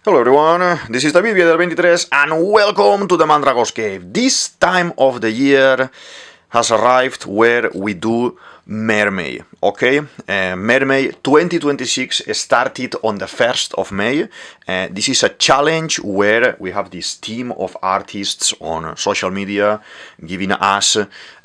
Hello everyone, this is DavidViadel23 and welcome to the Mandrago's Cave. This time of the year has arrived where we do MerMay, okay? MerMay 2026 started on the 1st of May. This is a challenge where we have this team of artists on social media giving us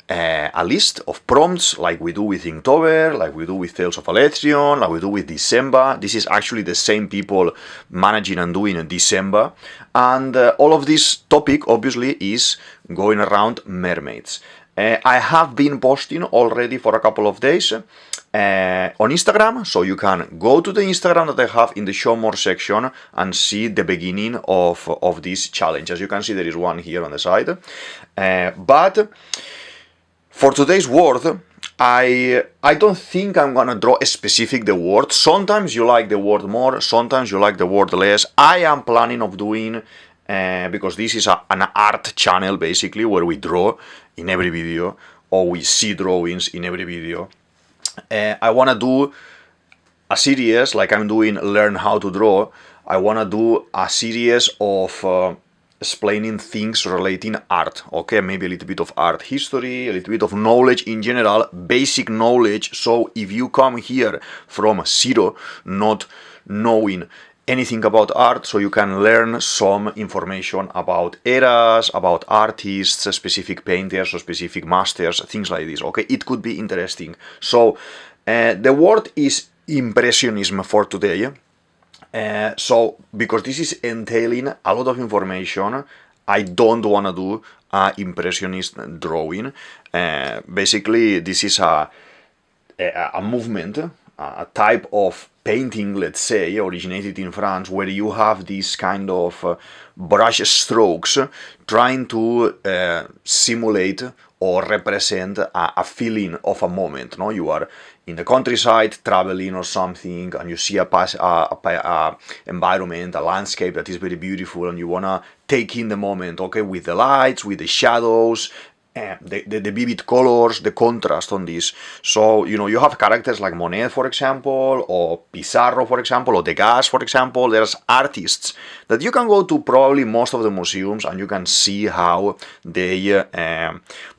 a list of prompts like we do with Inktober, like we do with Tales of Aletrion, like we do with December. This is actually the same people managing and doing December. And all of this topic obviously is going around mermaids. I have been posting already for a couple of days on Instagram, so you can go to the Instagram that I have in the show more section and see the beginning of this challenge. As you can see, there is one here on the side. But for today's word, I don't think I'm gonna draw a specific the word. Sometimes you like the word more, sometimes you like the word less. I am planning of doing, because this is an art channel basically, where we draw in every video, or we see drawings in every video. I wanna do a series, like I'm doing Learn How to Draw. I wanna do a series of explaining things relating art, okay? Maybe a little bit of art history, a little bit of knowledge in general, basic knowledge. So if you come here from zero, not knowing anything about art, so you can learn some information about eras, about artists, specific painters or specific masters, things like this, okay? It could be interesting. So the word is impressionism for today. So, because this is entailing a lot of information, I don't want to do an impressionist drawing. Basically, this is a movement, a type of painting, let's say, originated in France, where you have these kind of brush strokes trying to simulate or represent a feeling of a moment. No, you are in the countryside traveling or something, and you see a environment, a landscape that is very beautiful, and you wanna take in the moment, okay, with the lights, with the shadows, the vivid colors, the contrast on this. So, you know, you have characters like Monet, for example, or Pissarro, for example, or Degas, for example. There's artists that you can go to probably most of the museums, and you can see how they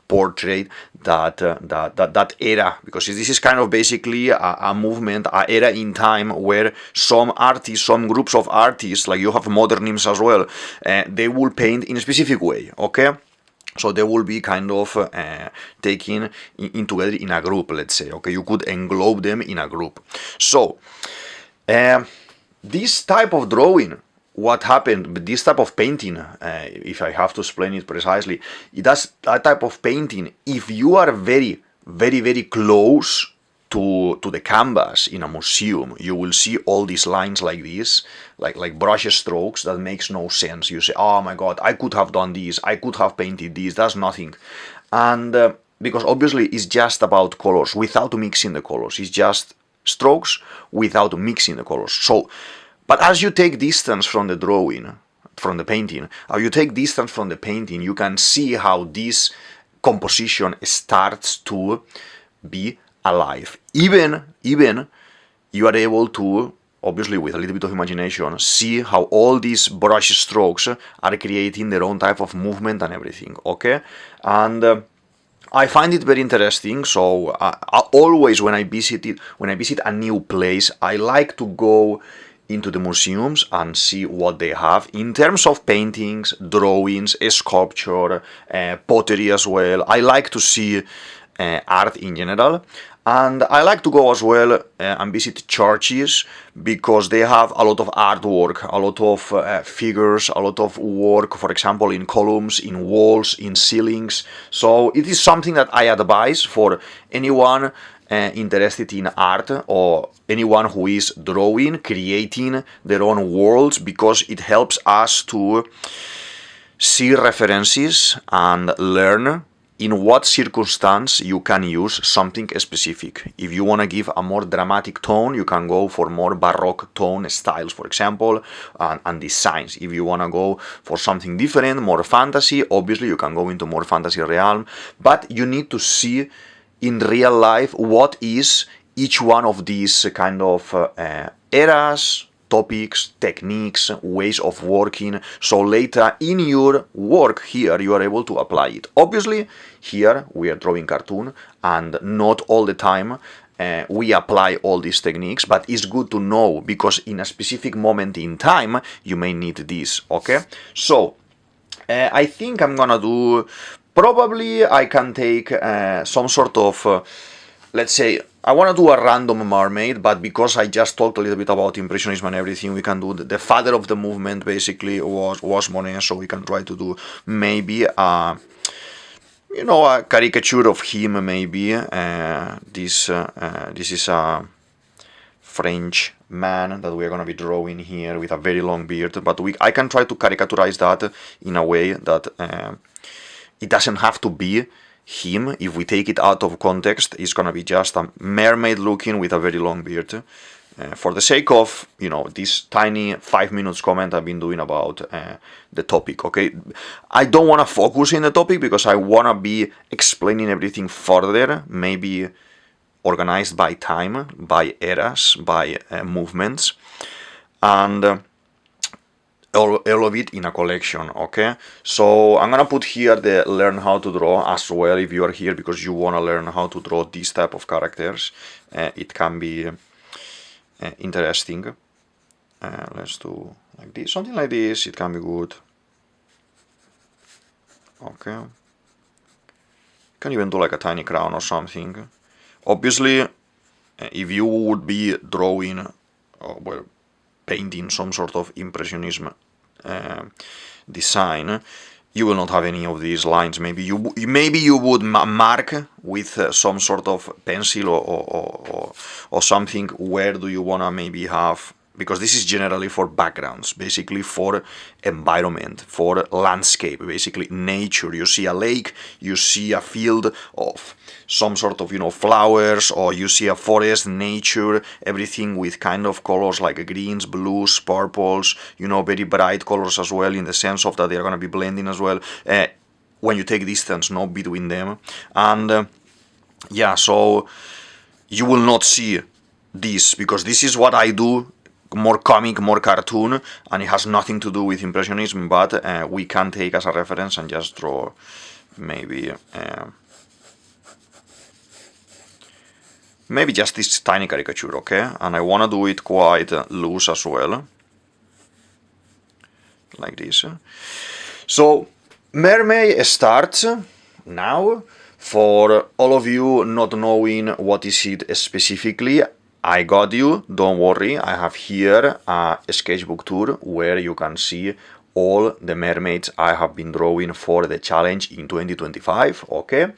portray that era, because this is kind of basically a movement, an era in time where some artists, some groups of artists, like you have modernisms as well, they will paint in a specific way, okay? So they will be kind of taken in together in a group, let's say, okay? You could englobe them in a group. So this type of drawing, what happened, this type of painting, if I have to explain it precisely, it does that type of painting, if you are very, very, very close to the canvas in a museum, you will see all these lines like this, like brush strokes that makes no sense. You say, oh my god, I could have done this, I could have painted this, that's nothing. And because obviously it's just about colors without mixing the colors, it's just strokes without mixing the colors. So, but as you take distance from the drawing, from the painting, as you take distance from the painting, you can see how this composition starts to be alive. Even you are able to, obviously with a little bit of imagination, see how all these brush strokes are creating their own type of movement and everything, okay? And I find it very interesting. So always when I visit a new place, I like to go into the museums and see what they have in terms of paintings, drawings, sculpture, pottery as well. I like to see art in general, and I like to go as well and visit churches, because they have a lot of artwork, a lot of figures, a lot of work, for example, in columns, in walls, in ceilings. So it is something that I advise for anyone interested in art, or anyone who is drawing, creating their own worlds, because it helps us to see references and learn in what circumstance you can use something specific. If you want to give a more dramatic tone, you can go for more Baroque tone styles, for example, and designs. If you want to go for something different, more fantasy, obviously you can go into more fantasy realm, but you need to see in real life what is each one of these kind of eras, topics, techniques, ways of working, so later in your work here you are able to apply it. Obviously here we are drawing cartoon and not all the time we apply all these techniques, but it's good to know because in a specific moment in time you may need this, okay? So I think I'm gonna do, probably I can take some sort of let's say, I want to do a random mermaid, but because I just talked a little bit about Impressionism and everything, we can do the father of the movement basically was Monet, so we can try to do maybe a caricature of him, maybe. This is a French man that we're going to be drawing here with a very long beard, but I can try to caricaturize that in a way that it doesn't have to be him. If we take it out of context, it's gonna be just a mermaid looking with a very long beard. For the sake of, this tiny 5 minutes comment I've been doing about the topic, okay? I don't want to focus in the topic because I want to be explaining everything further, maybe organized by time, by eras, by movements, and all of it in a collection, okay? So I'm gonna put here the learn how to draw as well if you are here because you want to learn how to draw this type of characters. It can be interesting. Let's do like this, something like this, it can be good. Okay. You can even do like a tiny crown or something. Obviously, if you would be drawing, painting some sort of Impressionism design, you will not have any of these lines. Maybe you would mark with some sort of pencil or something. Where do you wanna maybe have? Because this is generally for backgrounds, basically for environment, for landscape, basically nature. You see a lake, you see a field of some sort of, flowers, or you see a forest, nature, everything with kind of colors like greens, blues, purples, very bright colors as well, in the sense of that they're going to be blending as well when you take distance, between them. And so you will not see this, because this is what I do, more comic, more cartoon, and it has nothing to do with Impressionism, but we can take as a reference and just draw maybe just this tiny caricature, okay? And I want to do it quite loose as well, like this. So MerMay starts now. For all of you not knowing what is it specifically, I got you, don't worry. I have here a sketchbook tour where you can see all the mermaids I have been drawing for the challenge in 2025, okay?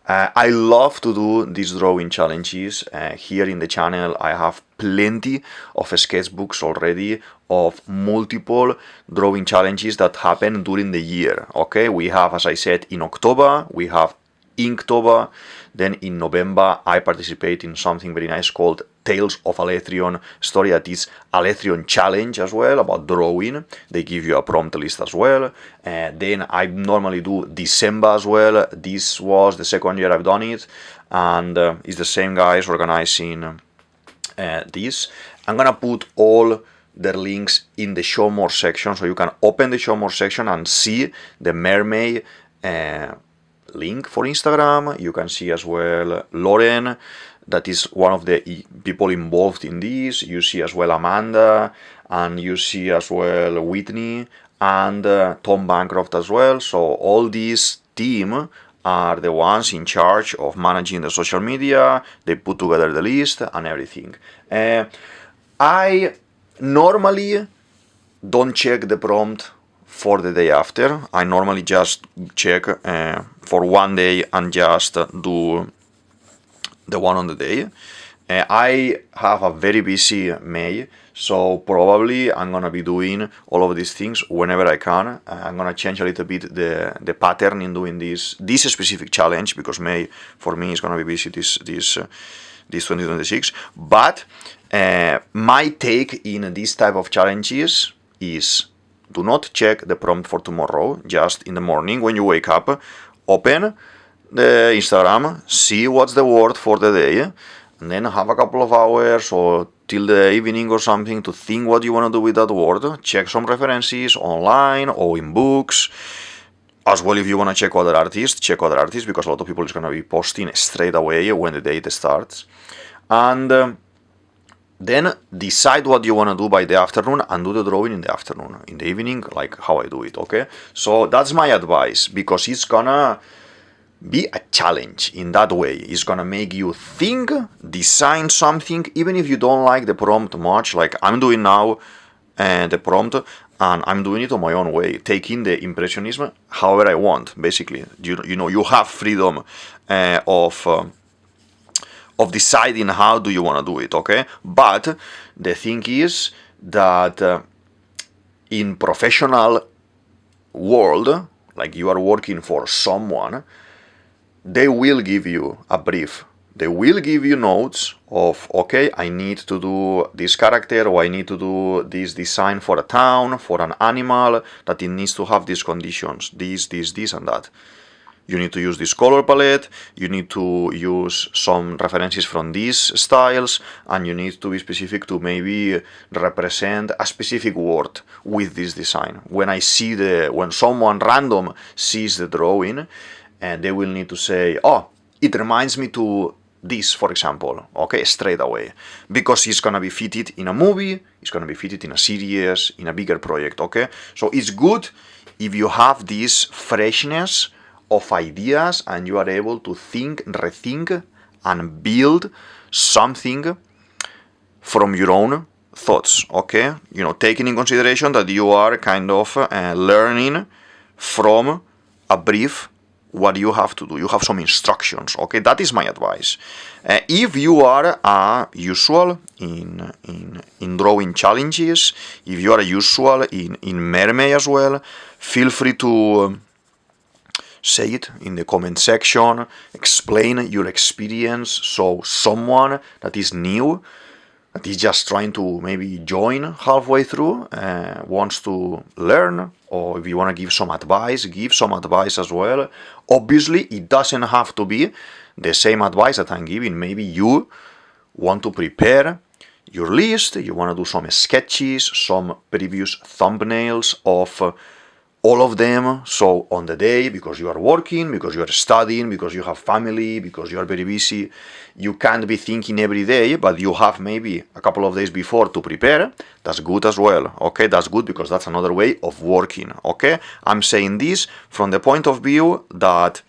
I love to do these drawing challenges. Here in the channel I have plenty of sketchbooks already of multiple drawing challenges that happen during the year, okay? We have, as I said, in October, we have Inktober. Then in November I participate in something very nice called Tales of Alethrion story, that is Alethrion challenge as well, about drawing. They give you a prompt list as well. Then I normally do December as well. This was the second year I've done it, and it's the same guys organizing this. I'm gonna put all their links in the show more section, so you can open the show more section and see the MerMay link for Instagram. You can see as well Lauren, that is one of the people involved in this. You see as well Amanda, and you see as well Whitney and Tom Bancroft as well. So all these team are the ones in charge of managing the social media. They put together the list and everything. I normally don't check the prompt for the day after. I normally just check for one day and just do the one on the day. I have a very busy May, so probably I'm gonna be doing all of these things whenever I can. I'm gonna change a little bit the pattern in doing this specific challenge, because May for me is gonna be busy this 2026. But my take in this type of challenges is, do not check the prompt for tomorrow. Just in the morning when you wake up, open the Instagram, see what's the word for the day, and then have a couple of hours or till the evening or something to think what you want to do with that word. Check some references online or in books. As well, if you want to check other artists, because a lot of people is going to be posting straight away when the date starts. And then decide what you want to do by the afternoon and do the drawing in the afternoon. In the evening, like how I do it, okay? So that's my advice, because it's gonna be a challenge in that way. It's gonna make you think, design something, even if you don't like the prompt much, like I'm doing now, the prompt, and I'm doing it on my own way, taking the impressionism however I want, basically. You know, you have freedom of deciding how do you want to do it, okay? But the thing is that in professional world, like you are working for someone, they will give you a brief. They will give you notes of, okay, I need to do this character, or I need to do this design for a town, for an animal, that it needs to have these conditions, this, and that. You need to use this color palette, you need to use some references from these styles, and you need to be specific to maybe represent a specific word with this design. When someone random sees the drawing, and they will need to say, oh, it reminds me to this, for example, okay, straight away, because it's gonna be fitted in a movie, it's gonna be fitted in a series, in a bigger project, okay? So it's good if you have this freshness of ideas and you are able to think, rethink, and build something from your own thoughts, okay? You know, taking in consideration that you are kind of learning from a brief what you have to do. You have some instructions, okay? That is my advice. If you are usual in drawing challenges, if you are usual in MerMay as well, feel free to say it in the comment section, explain your experience, so someone that is new, that is just trying to maybe join halfway through, wants to learn, or if you want to give some advice as well. Obviously, it doesn't have to be the same advice that I'm giving. Maybe you want to prepare your list, you want to do some sketches, some previous thumbnails of all of them, so on the day, because you are working, because you are studying, because you have family, because you are very busy, you can't be thinking every day, but you have maybe a couple of days before to prepare. That's good as well, okay? That's good, because that's another way of working, okay? I'm saying this from the point of view that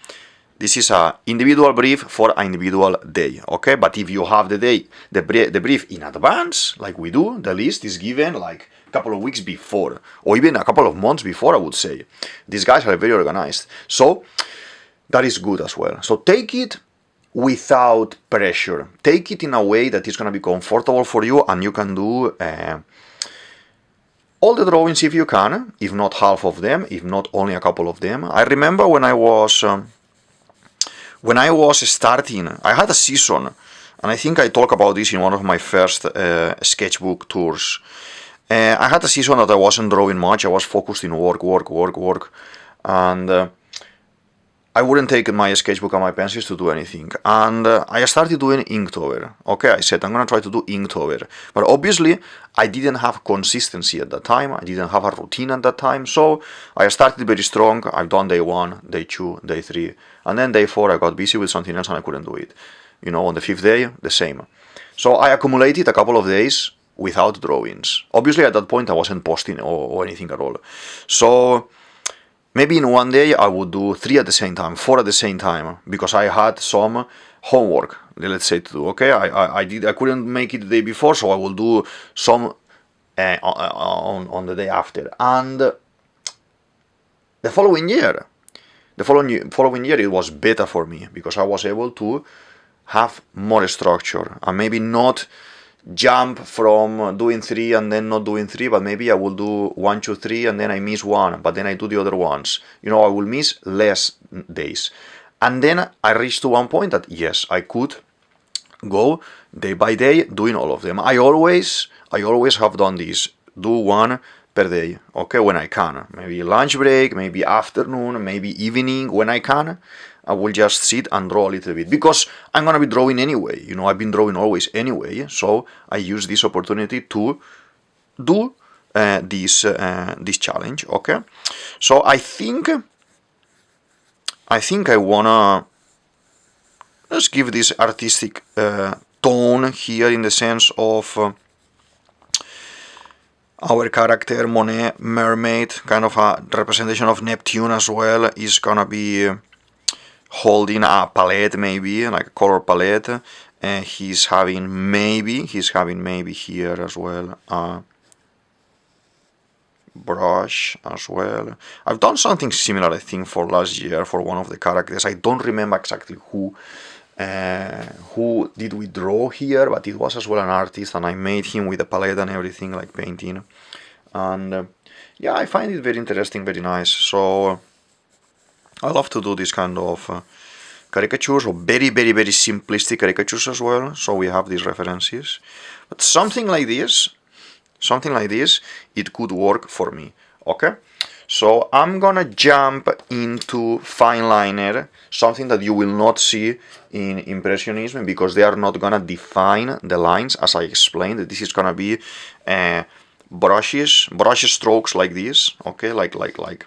this is an individual brief for an individual day, okay? But if you have the day, the brief in advance, like we do, the list is given like couple of weeks before, or even a couple of months before, I would say. These guys are very organized, so that is good as well. So take it without pressure, take it in a way that is going to be comfortable for you, and you can do all the drawings if you can, if not half of them, if not only a couple of them. I remember when I was starting, I had a season, and I think I talked about this in one of my first sketchbook tours. I had a season that I wasn't drawing much. I was focused in work, and I wouldn't take my sketchbook and my pencils to do anything. And I started doing Inktober. Okay, I said I'm gonna try to do Inktober, but obviously I didn't have consistency at that time. I didn't have a routine at that time, so I started very strong. I've done day 1, day 2, day 3, and then day 4 I got busy with something else and I couldn't do it. You know, on the 5th day, the same. So I accumulated a couple of days without drawings. Obviously at that point I wasn't posting or anything at all. So maybe in one day I would do 3 at the same time, 4 at the same time, because I had some homework, let's say, to do. Okay, I couldn't make it the day before, so I will do some on the day after. And the following year it was better for me, because I was able to have more structure, and maybe not jump from doing 3 and then not doing 3, but maybe I will do 1, 2, 3 and then I miss one, but then I do the other ones. You know, I will miss less days. And then I reached to one point that yes, I could go day by day doing all of them. I always have done this. Do 1 per day, okay, when I can. Maybe lunch break, maybe afternoon, maybe evening, when I can. I will just sit and draw a little bit, because I'm gonna be drawing anyway. You know, I've been drawing always anyway, so I use this opportunity to do this challenge, okay? So I think I wanna let's give this artistic tone here, in the sense of our character Monet, mermaid, kind of a representation of Neptune as well, is gonna be holding a palette, maybe like a color palette, and he's having maybe here as well a brush as well. I've done something similar, I think, for last year for one of the characters. I don't remember exactly who did we draw here, but it was as well an artist, and I made him with a palette and everything, like painting. And yeah, I find it very interesting, very nice. So I love to do this kind of caricatures, or very simplistic caricatures as well, so we have these references. But something like this, it could work for me, okay? So I'm gonna jump into fine liner, something that you will not see in Impressionism, because they are not gonna define the lines, as I explained. This is gonna be brush strokes like this, okay, like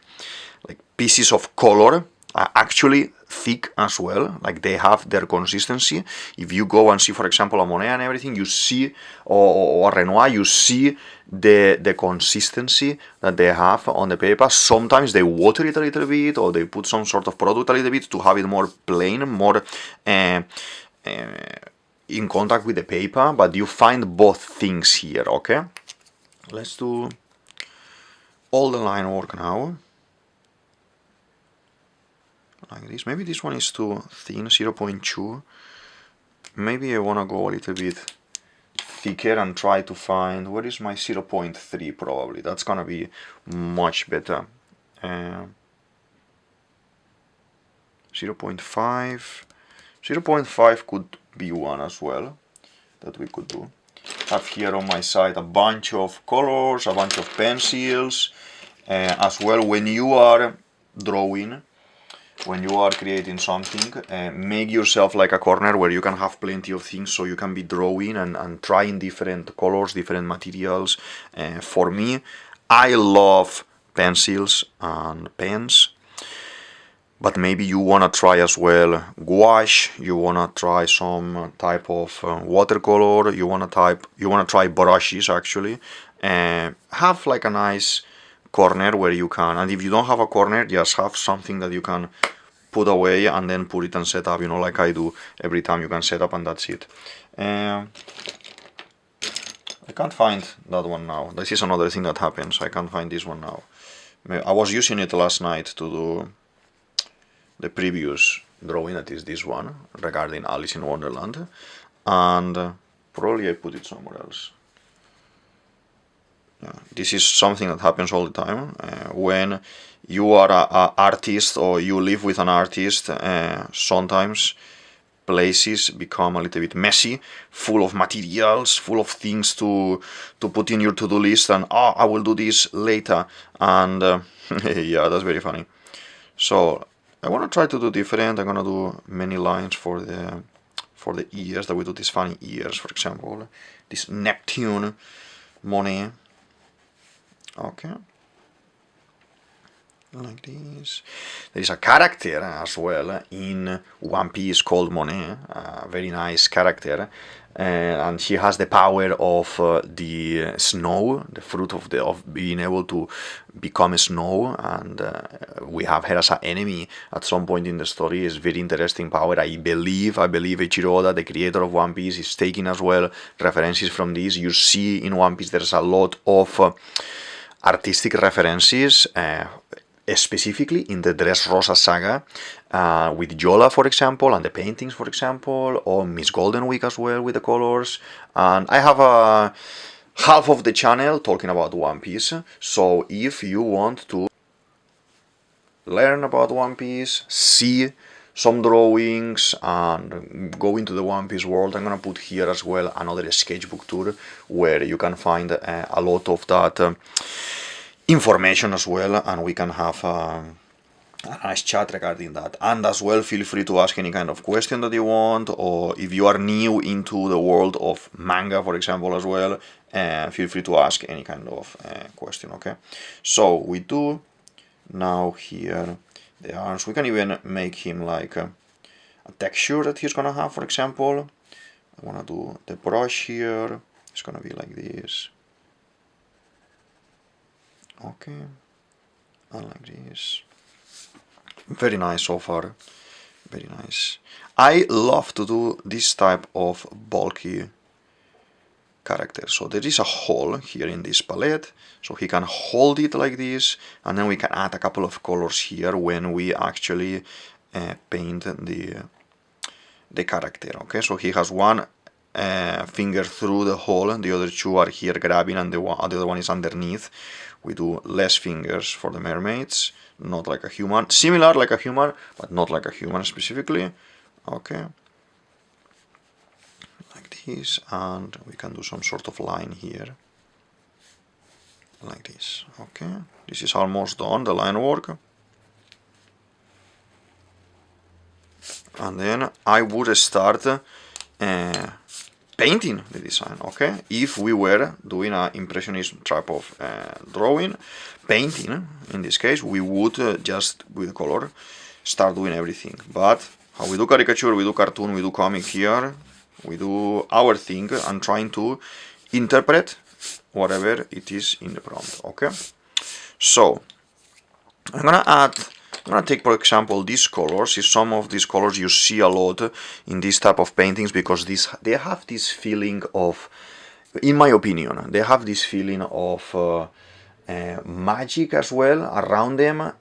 pieces of color, actually thick as well, like they have their consistency. If you go and see, for example, a Monet and everything, you see, or a Renoir, you see the consistency that they have on the paper. Sometimes they water it a little bit, or they put some sort of product a little bit to have it more plain, more in contact with the paper, but you find both things here, okay? Let's do all the line work now. Like this. Maybe this one is too thin, 0.2. Maybe I want to go a little bit thicker and try to find, where is my 0.3 probably. That's gonna be much better. 0.5 could be one as well that we could do. I have here on my side a bunch of colors, a bunch of pencils, as well. When you are drawing, when you are creating something, make yourself like a corner where you can have plenty of things, so you can be drawing and trying different colors, different materials. For me, I love pencils and pens, but maybe you want to try as well gouache, you want to try some type of watercolor, you want to try brushes actually. Have like a nice corner where you can, and if you don't have a corner, just have something that you can put away and then put it and set up, you know, like I do every time. You can set up and that's it. I can't find that one now. This is another thing that happens. I can't find this one now. I was using it last night to do the previous drawing, that is this one, regarding Alice in Wonderland, and probably I put it somewhere else. This is something that happens all the time. When you are an artist, or you live with an artist, sometimes places become a little bit messy, full of materials, full of things to put in your to-do list, and I will do this later, and yeah, that's very funny. So I want to try to do different. I'm gonna do many lines for the ears, that we do these funny ears, for example, this Neptune Monet. Okay, like this. There is a character as well in One Piece called Monet, a very nice character, and she has the power of the snow, the fruit of being able to become snow, and we have her as an enemy at some point in the story. It's very interesting power. I believe Eiichiro Oda, the creator of One Piece, is taking as well references from this. You see in One Piece there's a lot of artistic references, specifically in the Dressrosa saga, with Yola, for example, and the paintings, for example, or Miss Golden Week as well with the colors. And I have a half of the channel talking about One Piece, so if you want to learn about One Piece, see some drawings, and go into the One Piece world, I'm gonna put here as well another sketchbook tour where you can find a lot of that information as well, and we can have a nice chat regarding that. And as well, feel free to ask any kind of question that you want, or if you are new into the world of manga, for example, as well, feel free to ask any kind of question, okay? So we do now here the arms. We can even make him like a texture that he's gonna have, for example. I wanna do the brush here. It's gonna be like this. Okay, and like this. Very nice so far, very nice. I love to do this type of bulky character. So there is a hole here in this palette, so he can hold it like this, and then we can add a couple of colors here when we actually paint the character. Okay, so he has one finger through the hole, and the other two are here grabbing, and the other one is underneath. We do less fingers for the mermaids, not like a human. Similar like a human, but not like a human specifically. Okay. Like this, and we can do some sort of line here. Like this. Okay. This is almost done, the line work. And then I would start painting the design, okay? If we were doing an impressionism type of drawing, painting, in this case, we would just, with color, start doing everything. But how we do caricature, we do cartoon, we do comic here, we do our thing, and trying to interpret whatever it is in the prompt, okay? So, I'm gonna take, for example, these colors. Some of these colors you see a lot in this type of paintings, because they have this feeling of, in my opinion, they have this feeling of magic as well around them.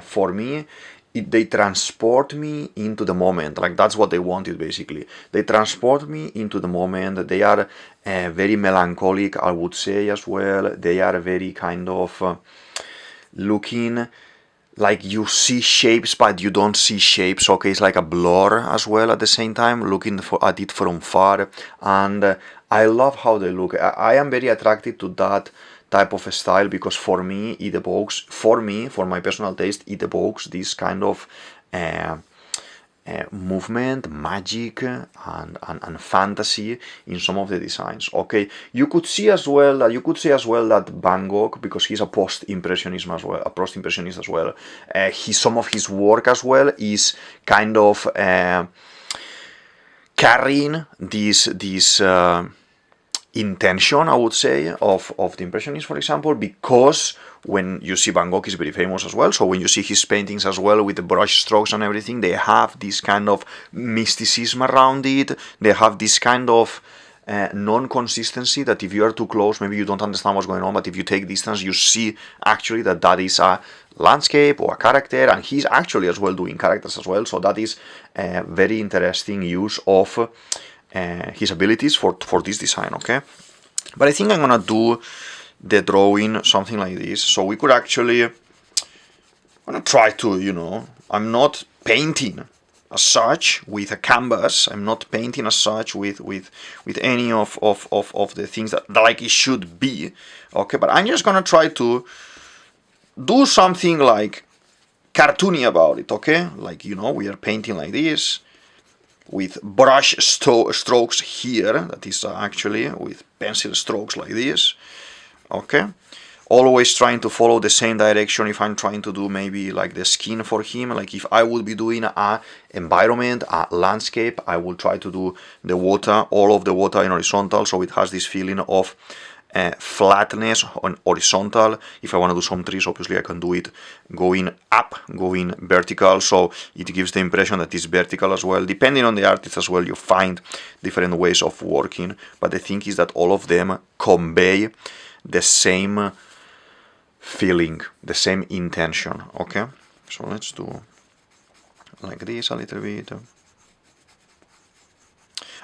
For me, they transport me into the moment. Like, that's what they wanted, basically. They transport me into the moment. They are very melancholic, I would say, as well. They are very kind of looking like you see shapes, but you don't see shapes. Okay, it's like a blur as well at the same time, looking at it from far. And I love how they look. I am very attracted to that type of a style, because for me, it evokes, for my personal taste, it evokes this kind of movement, magic, and fantasy in some of the designs. Okay, you could see as well that that Van Gogh, because he's a post-impressionist as well, some of his work as well is kind of carrying this intention, I would say, of the Impressionists, for example, because when you see Van Gogh is very famous as well, so when you see his paintings as well with the brush strokes and everything, they have this kind of mysticism around it. They have this kind of non-consistency that if you are too close, maybe you don't understand what's going on, but if you take distance, you see actually that is a landscape or a character, and he's actually as well doing characters as well, so that is a very interesting use of his abilities for this design, okay? But I think I'm gonna do the drawing something like this. So we could actually, I'm gonna try to, I'm not painting as such with a canvas. I'm not painting as such with any of the things that like it should be, okay? But I'm just gonna try to do something like cartoony about it, okay? Like, we are painting like this, with brush strokes here, that is actually with pencil strokes like this, okay? Always trying to follow the same direction. If I'm trying to do maybe like the skin for him, like if I would be doing a environment, a landscape, I will try to do the water, all of the water in horizontal, so it has this feeling of flatness on horizontal. If I want to do some trees, obviously I can do it going up, going vertical, so it gives the impression that it's vertical as well. Depending on the artist as well, you find different ways of working, but the thing is that all of them convey the same feeling, the same intention, okay? So let's do like this a little bit.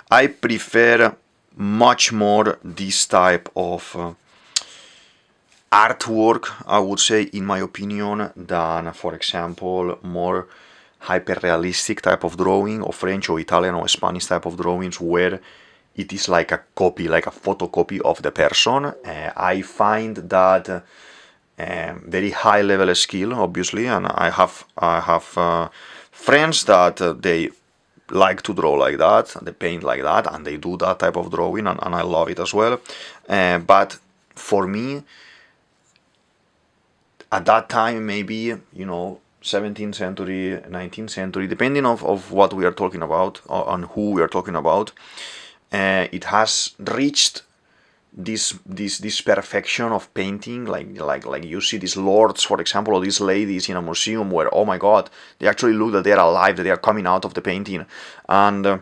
I prefer much more this type of artwork, I would say, in my opinion, than, for example, more hyper-realistic type of drawing, or French or Italian or Spanish type of drawings, where it is like a copy, like a photocopy of the person. I find that very high level skill, obviously, and I have friends that they like to draw like that, they paint like that, and they do that type of drawing, and I love it as well. But for me, at that time, maybe 17th century, 19th century, depending of what we are talking about and who we are talking about, it has reached this perfection of painting, like you see these lords, for example, or these ladies in a museum where, oh my god, they actually look that they are alive, that they are coming out of the painting. And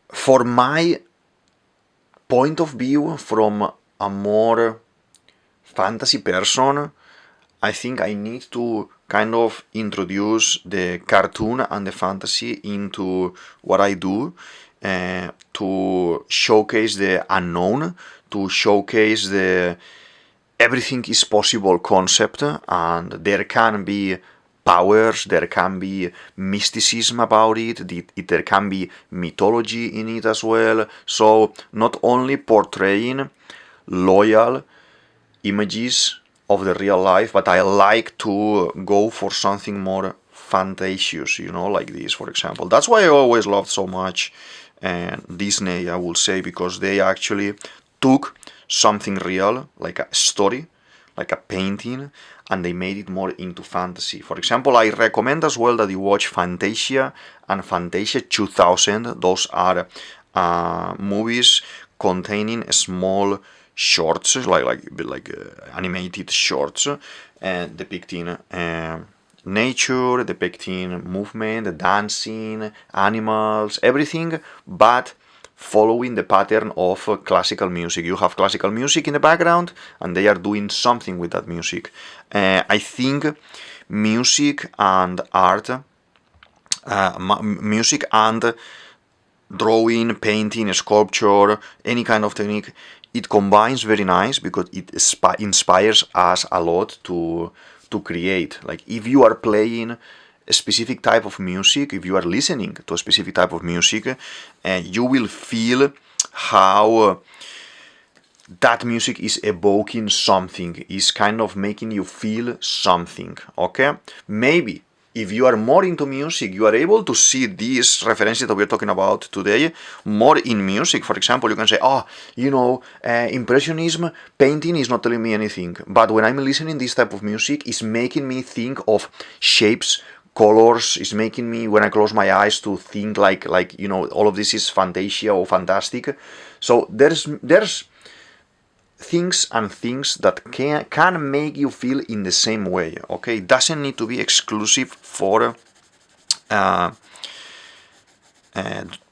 for my point of view, from a more fantasy person, I think I need to kind of introduce the cartoon and the fantasy into what I do, to showcase the unknown, to showcase the everything is possible concept, and there can be powers, there can be mysticism about it, there can be mythology in it as well. So not only portraying loyal images of the real life, but I like to go for something more fantasious, like this, for example. That's why I always loved so much Disney, I will say, because they actually took something real, like a story, like a painting, and they made it more into fantasy. For example, I recommend as well that you watch Fantasia and Fantasia 2000. Those are movies containing small shorts, like animated shorts, depicting nature, depicting movement, dancing, animals, everything, but following the pattern of classical music. You have classical music in the background, and they are doing something with that music. I think music and art, music and drawing, painting, sculpture, any kind of technique, it combines very nice because it inspires us a lot to create. Like if you are playing a specific type of music, if you are listening to a specific type of music, you will feel how that music is evoking something, is kind of making you feel something, okay? Maybe if you are more into music, you are able to see these references that we're talking about today more in music. For example, you can say, Impressionism painting is not telling me anything, but when I'm listening this type of music, it's making me think of shapes, colors, is making me, when I close my eyes, to think like all of this is fantasia or fantastic. So there's things that can make you feel in the same way, okay? It doesn't need to be exclusive for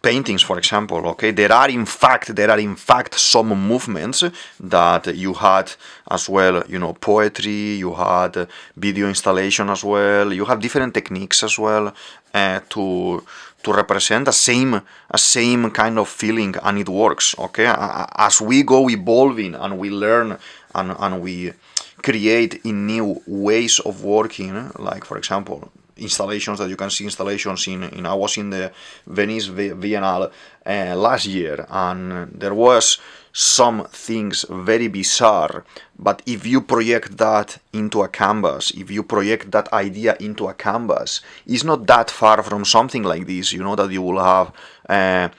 paintings, for example, okay? There are in fact some movements that you had as well, poetry, you had video installation as well, you have different techniques as well to represent a same kind of feeling, and it works, okay? As we go evolving and we learn and we create in new ways of working, like for example installations that you can see, installations in I was in the Venice Biennale last year, and there was some things very bizarre, but if you project that into a canvas, if you project that idea into a canvas, it's not that far from something like this, that you will have a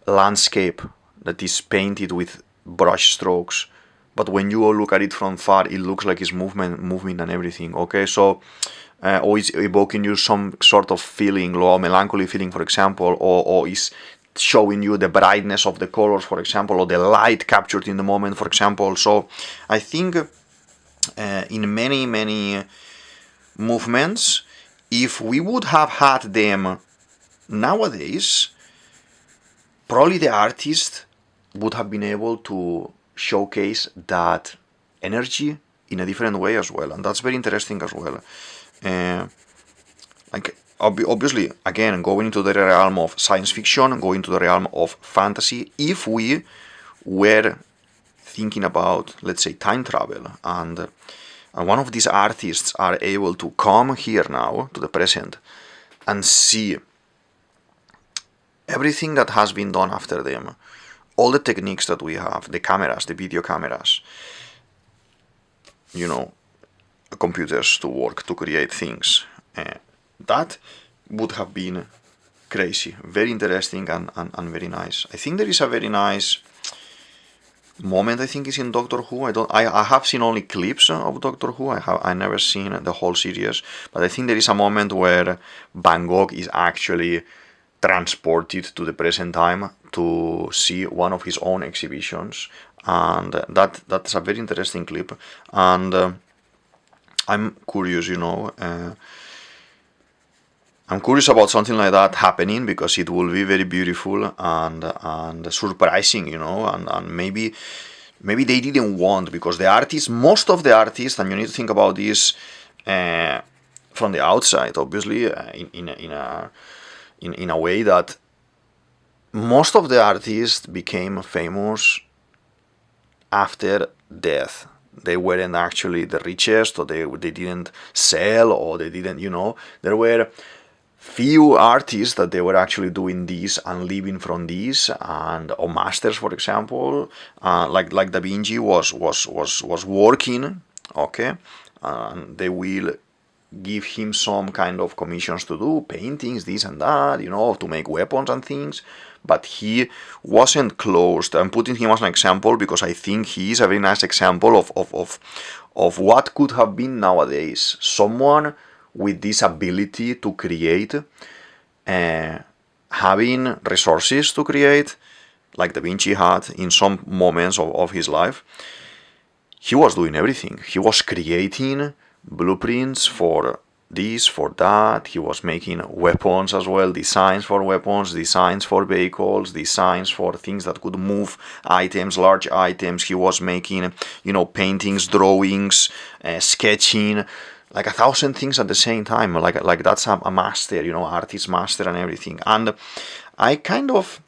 landscape that is painted with brush strokes, but when you look at it from far, it looks like it's moving and everything, okay? So always evoking you some sort of feeling, low melancholy feeling, for example, or is showing you the brightness of the colors, for example, or the light captured in the moment, for example. So I think in many movements, if we would have had them nowadays, probably the artist would have been able to showcase that energy in a different way as well, and that's very interesting as well. Obviously, again, going into the realm of science fiction, going to the realm of fantasy, if we were thinking about, let's say, time travel, and one of these artists are able to come here now to the present and see everything that has been done after them, all the techniques that we have, the cameras, the video cameras, you know, computers to work, to create things, that would have been crazy, very interesting and very nice. I think there is a very nice moment, I think is in Doctor Who. I have seen only clips of Doctor Who. I never seen the whole series, but I think there is a moment where Van Gogh is actually transported to the present time to see one of his own exhibitions, and that's a very interesting clip. And I'm curious, I'm curious about something like that happening, because it will be very beautiful and surprising, and maybe they didn't want, because the artists, most of the artists, and you need to think about this from the outside, obviously, in a way that most of the artists became famous after death. They weren't actually the richest, or they didn't sell, or they didn't, there were few artists that they were actually doing this and living from this, or masters, for example, like Da Vinci was working, okay, and they will give him some kind of commissions to do paintings, this and that, to make weapons and things, but he wasn't closed. I'm putting him as an example because I think he is a very nice example of what could have been nowadays. Someone with this ability to create, having resources to create, like Da Vinci had in some moments of his life. He was doing everything. He was creating blueprints for this, for that. He was making weapons as well, designs for weapons, designs for vehicles, designs for things that could move items, large items. He was making, paintings, drawings, sketching, like 1,000 things at the same time. Like that's a master, artist master and everything. And I kind of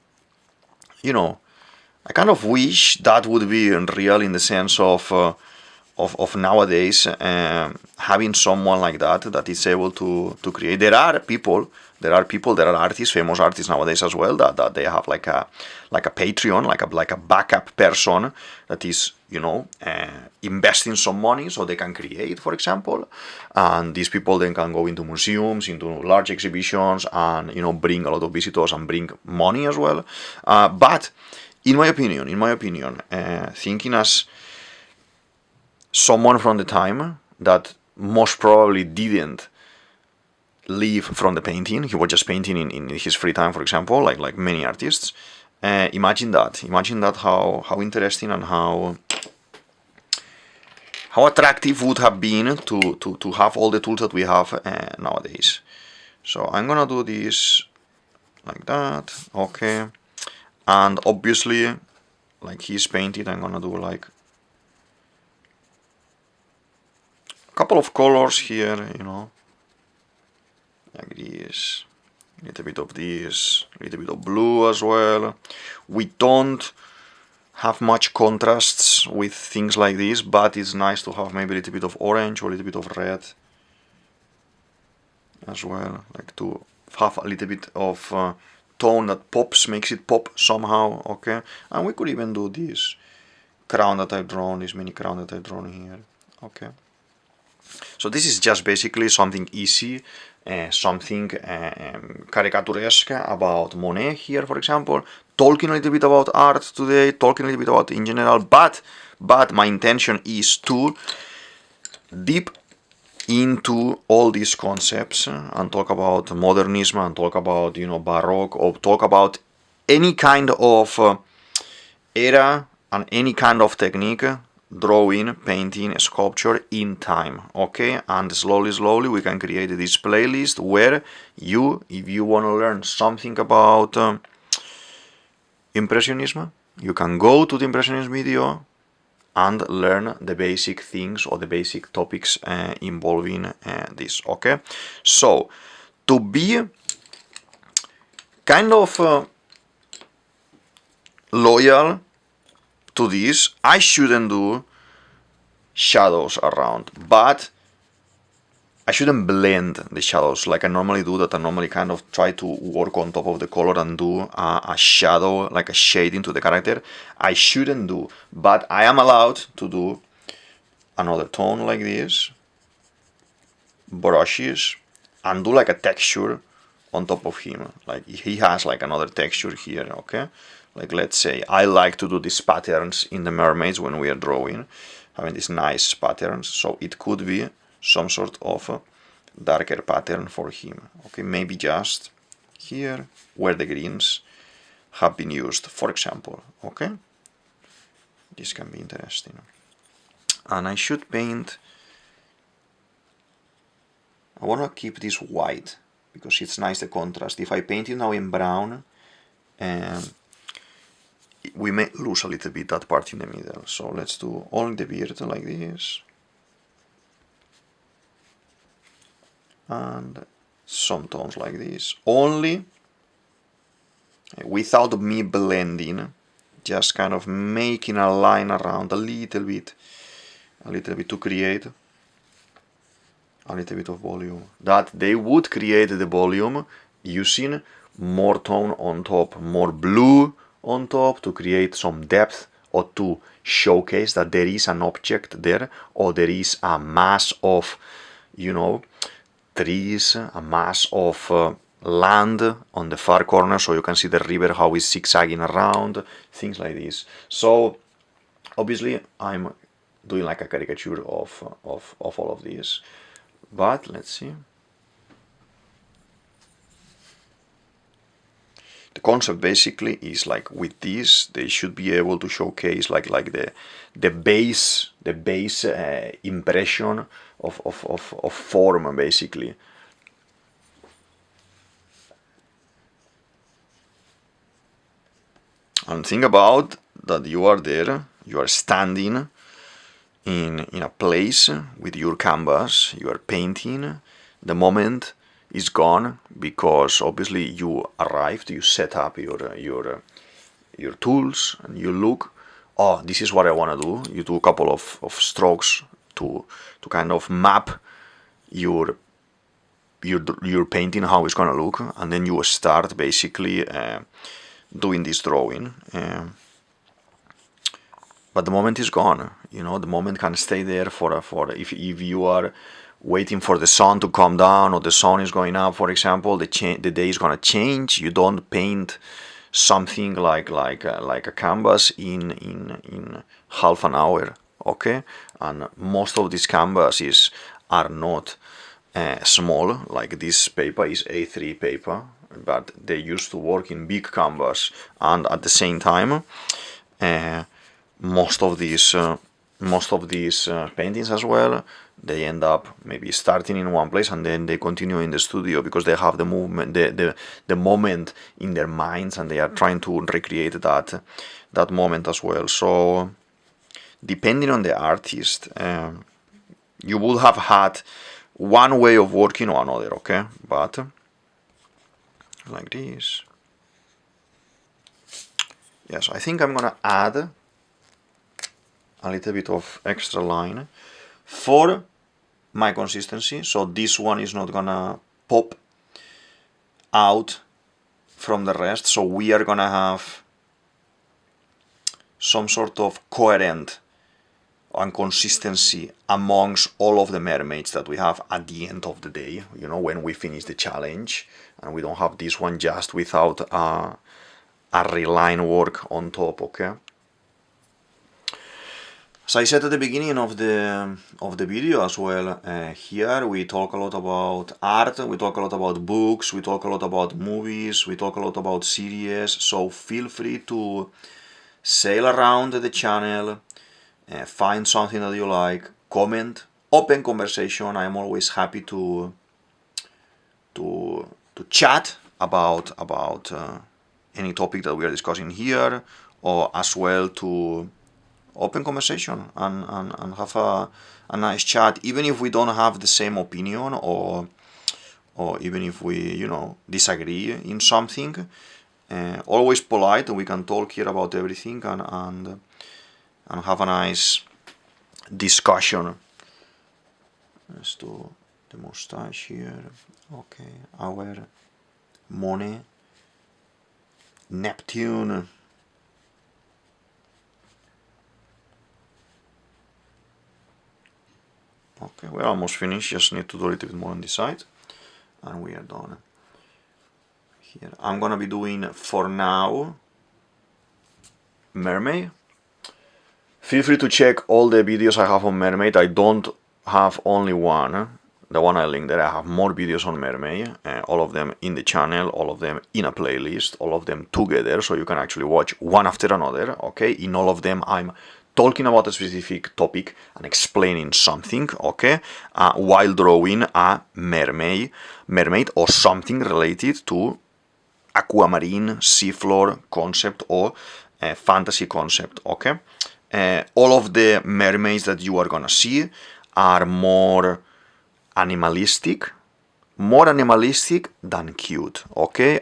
wish that would be real, in the sense of nowadays, having someone like that is able to create. There are artists, famous artists nowadays as well, that they have like a Patreon, like a backup person that is, investing some money so they can create, for example, and these people then can go into museums, into large exhibitions, and bring a lot of visitors and bring money as well. But in my opinion, thinking as someone from the time that most probably didn't live from the painting, he was just painting in his free time, for example, like many artists. Imagine that how interesting and how attractive would have been to have all the tools that we have nowadays. So I'm gonna do this like that, okay, and obviously, like he's painted, I'm gonna do like couple of colors here, like this, a little bit of this, a little bit of blue as well. We don't have much contrasts with things like this, but it's nice to have maybe a little bit of orange or a little bit of red as well, like to have a little bit of tone that pops, makes it pop somehow, okay. And we could even do this crown that I've drawn, this mini crown that I've drawn here, okay. So this is just basically something easy, something caricaturesque about Monet here, for example, talking a little bit about art today, talking a little bit about in general, but my intention is to deep into all these concepts and talk about modernism and talk about, Baroque, or talk about any kind of era and any kind of technique, drawing, painting, sculpture in time, okay? And slowly we can create this playlist where if you want to learn something about Impressionism, you can go to the Impressionism video and learn the basic things or the basic topics involving this, okay? So, to be kind of loyal to this, I shouldn't do shadows around, but I shouldn't blend the shadows like I normally do, that I normally kind of try to work on top of the color and do a shadow, like a shade into the character. I shouldn't do, but I am allowed to do another tone like this, brushes, and do like a texture on top of him. Like he has like another texture here, okay? Like let's say I like to do these patterns in the mermaids when we are drawing, having these nice patterns, so it could be some sort of darker pattern for him. Okay, maybe just here where the greens have been used, for example. Okay, this can be interesting. And I should paint, I want to keep this white because it's nice, the contrast. If I paint it now in brown, we may lose a little bit that part in the middle. So let's do all the beard like this. And some tones like this, only without me blending, just kind of making a line around a little bit to create a little bit of volume. That they would create the volume using more tone on top, more blue on top, to create some depth or to showcase that there is an object there, or there is a mass of, you know, trees, a mass of land on the far corner, so you can see the river how it's zigzagging around, things like this. So obviously I'm doing like a caricature of all of this, but let's see. The concept basically is like with this they should be able to showcase like the base impression of form basically. And think about that you are there, you are standing in a place with your canvas, you are painting, the moment is gone because obviously you arrived, you set up your tools and you look, oh, this is what I want to do. You do a couple of strokes to kind of map your painting, how it's going to look, and then you start basically doing this drawing. But the moment is gone, you know, the moment can stay there for if you are waiting for the sun to come down or the sun is going up, for example, the day is going to change. You don't paint something like a canvas in half an hour, okay? And most of these canvases are not small, like this paper is A3 paper, but they used to work in big canvas, and at the same time most of these paintings as well, they end up maybe starting in one place and then they continue in the studio because they have the movement, the moment in their minds, and they are trying to recreate that moment as well. So depending on the artist, you would have had one way of working or another, okay? But like this. Yes, I think I'm gonna add a little bit of extra line for my consistency, so this one is not gonna pop out from the rest, so we are gonna have some sort of coherent and consistency amongst all of the mermaids that we have at the end of the day, you know, when we finish the challenge, and we don't have this one just without a reline work on top, okay? As I said at the beginning of the video as well, here we talk a lot about art, we talk a lot about books, we talk a lot about movies, we talk a lot about series, so feel free to sail around the channel, find something that you like, comment, open conversation. I'm always happy to chat about any topic that we are discussing here, or as well to open conversation and have a nice chat, even if we don't have the same opinion, or even if we, you know, disagree in something. Always polite, and we can talk here about everything and have a nice discussion. Let's do the mustache here. Okay, our Monet, Neptune. Okay, we're almost finished, just need to do a little bit more on this side, and we are done. Here, I'm gonna be doing, for now, MerMay. Feel free to check all the videos I have on MerMay. I don't have only one, the one I linked there. I have more videos on MerMay, all of them in the channel, all of them in a playlist, all of them together, so you can actually watch one after another, okay? In all of them, I'm talking about a specific topic and explaining something, okay? While drawing a mermaid or something related to aquamarine, seafloor concept or fantasy concept, okay? All of the mermaids that you are gonna see are more animalistic than cute, okay?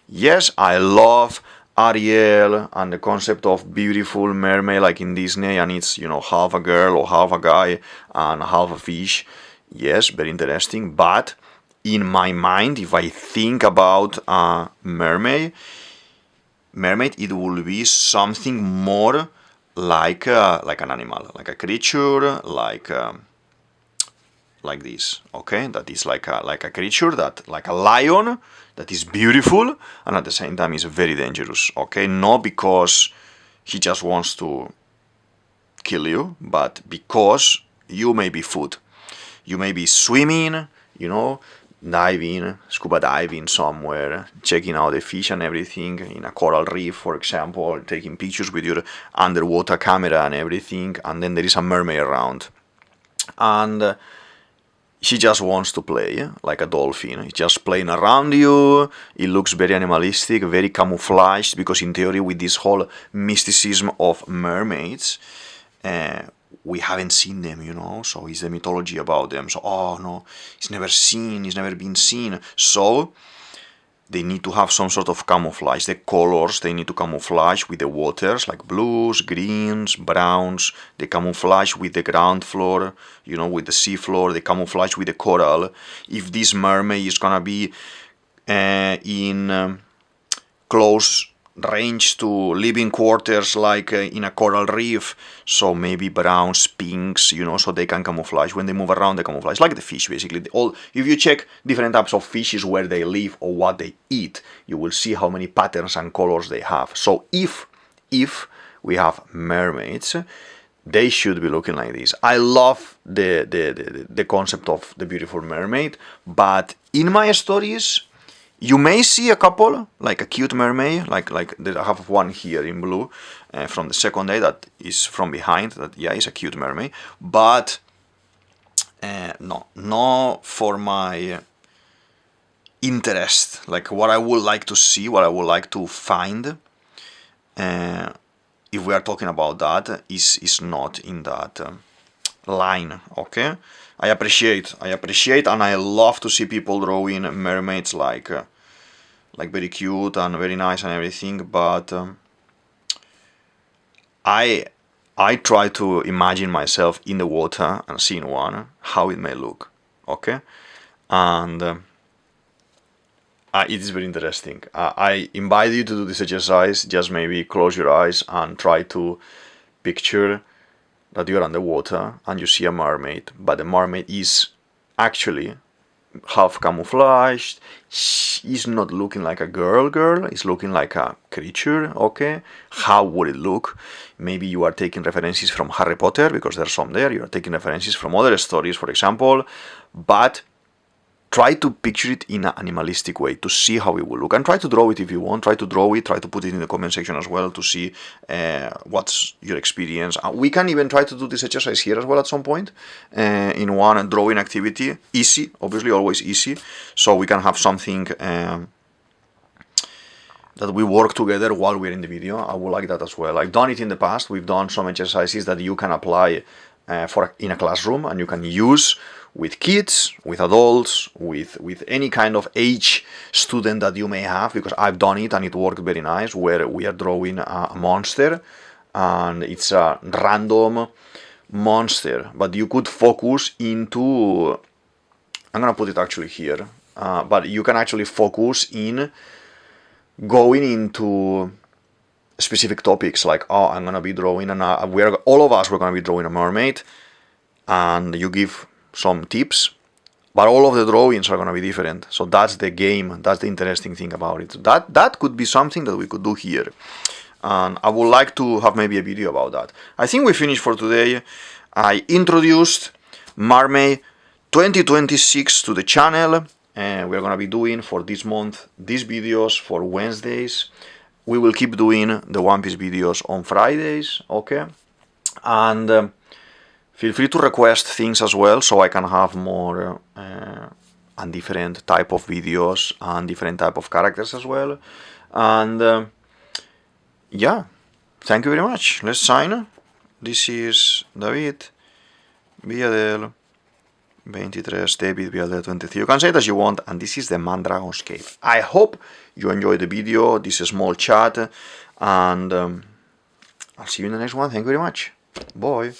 Yes, I love Ariel and the concept of beautiful mermaid like in Disney, and it's, you know, half a girl or half a guy and half a fish. Yes, very interesting, but in my mind, if I think about a mermaid, it will be something more like an animal, like a creature, like this, okay? That is like a creature, that like a lion, that is beautiful and at the same time is very dangerous, okay? Not because he just wants to kill you, but because you may be food. You may be swimming, you know, diving, scuba diving somewhere, checking out the fish and everything in a coral reef, for example, taking pictures with your underwater camera and everything, and then there is a mermaid around. And she just wants to play like a dolphin. It's just playing around you. It looks very animalistic, very camouflaged, because in theory with this whole mysticism of mermaids, we haven't seen them, you know, so it's the mythology about them. So, oh no, it's never been seen. So they need to have some sort of camouflage. The colors, they need to camouflage with the waters, like blues, greens, browns. They camouflage with the ground floor, you know, with the sea floor. They camouflage with the coral. If this mermaid is gonna be in close range to living quarters like in a coral reef, so maybe browns, pinks, you know, so they can camouflage. When they move around, they camouflage, like the fish, basically. If you check different types of fishes, where they live or what they eat, you will see how many patterns and colors they have. So if we have mermaids, they should be looking like this. I love the concept of the beautiful mermaid, but in my stories, you may see a couple, like a cute mermaid, like I have one here in blue from the second day that is from behind, that, yeah, is a cute mermaid, but no for my interest, like what I would like to see, what I would like to find, if we are talking about that, is not in that line, okay? I appreciate, and I love to see people drawing mermaids like very cute and very nice and everything, but I try to imagine myself in the water and seeing one, how it may look, okay? And it is very interesting. I invite you to do this exercise. Just maybe close your eyes and try to picture that you're underwater and you see a mermaid, but the mermaid is actually half camouflaged. She's not looking like a girl, it's looking like a creature, okay? How would it look? Maybe you are taking references from Harry Potter, because there's some there. You are taking references from other stories, for example, but try to picture it in an animalistic way to see how it will look, and try to draw it if you want. Try to draw it, try to put it in the comment section as well to see what's your experience. We can even try to do this exercise here as well at some point in one drawing activity. Easy, obviously, always easy, so we can have something that we work together while we're in the video. I would like that as well. I've done it in the past. We've done some exercises that you can apply in a classroom, and you can use with kids, with adults, with any kind of age student that you may have, because I've done it and it worked very nice, where we are drawing a monster, and it's a random monster, but you could focus into I'm gonna put it actually here, but you can actually focus in going into specific topics, like, oh, I'm gonna be drawing, and all of us we're gonna be drawing a mermaid, and you give some tips, but all of the drawings are gonna be different. So that's the game. That's the interesting thing about it. That could be something that we could do here, and I would like to have maybe a video about that. I think we finished for today. I introduced MerMay 2026 to the channel, and we're gonna be doing for this month these videos for Wednesdays. We will keep doing the One Piece videos on Fridays, okay? And feel free to request things as well, so I can have more and different type of videos and different type of characters as well. And yeah, thank you very much. Let's sign. This is DavidViadel23, DavidViadel23. You can say it as you want, and this is the Mandragon's Cave. I hope you enjoyed the video, this small chat, and I'll see you in the next one. Thank you very much. Bye.